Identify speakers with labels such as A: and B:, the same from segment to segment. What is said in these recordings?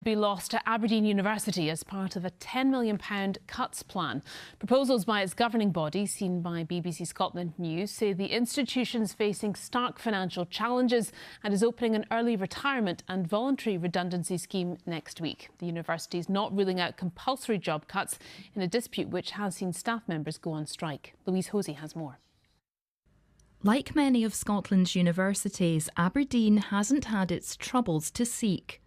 A: be lost to Aberdeen University as part of a £10 million cuts plan. Proposals by its governing body, seen by BBC Scotland News, say the institution's facing stark financial challenges and is opening an early retirement and voluntary redundancy scheme next week. The university is not ruling out compulsory job cuts in a dispute which has seen staff members go on strike. Louise Hosey has more.
B: Like many of Scotland's universities, Aberdeen hasn't had its troubles to seek.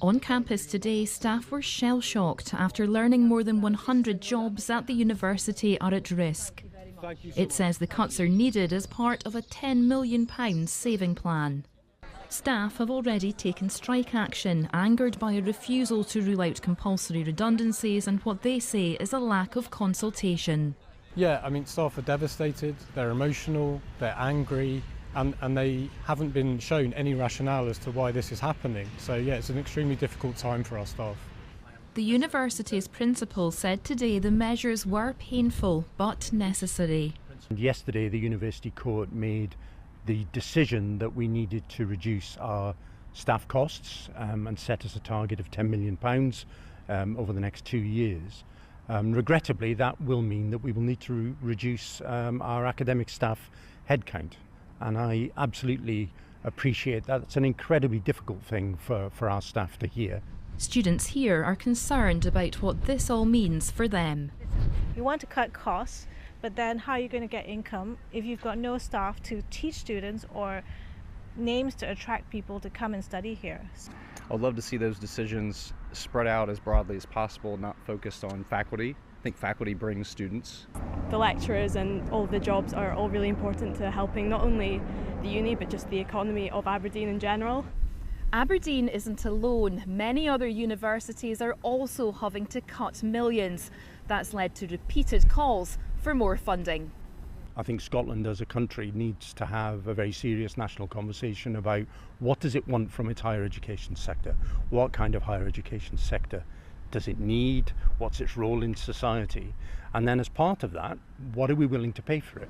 B: On campus today, staff were shell-shocked after learning more than 100 jobs at the university are at risk. It says the cuts are needed as part of a £10 million saving plan. Staff have already taken strike action, angered by a refusal to rule out compulsory redundancies and what they say is a lack of consultation.
C: Yeah, I mean, staff are devastated, they're emotional, they're angry, and they haven't been shown any rationale as to why this is happening. So yeah, it's an extremely difficult time for our staff.
B: The university's principal said today the measures were painful but necessary.
D: Yesterday the University Court made the decision that we needed to reduce our staff costs and set us a target of £10 million over the next 2 years. Regrettably, that will mean that we will need to reduce our academic staff headcount, and I absolutely appreciate that. It's an incredibly difficult thing for our staff to hear.
B: Students here are concerned about what this all means for them.
E: You want to cut costs, but then how are you going to get income if you've got no staff to teach students or names to attract people to come and study here?
F: I'd love to see those decisions spread out as broadly as possible, not focused on faculty. I think faculty brings students.
G: The lecturers and all the jobs are all really important to helping not only the uni but just the economy of Aberdeen in general.
B: Aberdeen isn't alone. Many other universities are also having to cut millions. That's led to repeated calls for more funding.
D: I think Scotland as a country needs to have a very serious national conversation about what does it want from its higher education sector? What kind of higher education sector does it need? What's its role in society? And then as part of that, what are we willing to pay for it?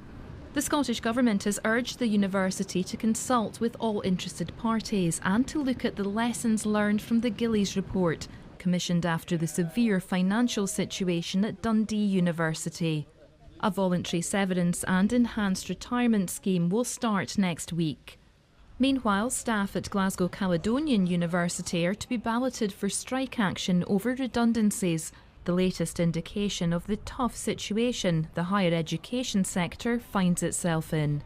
B: The Scottish Government has urged the university to consult with all interested parties and to look at the lessons learned from the Gillies report, commissioned after the severe financial situation at Dundee University. A voluntary severance and enhanced retirement scheme will start next week. Meanwhile, staff at Glasgow Caledonian University are to be balloted for strike action over redundancies, the latest indication of the tough situation the higher education sector finds itself in.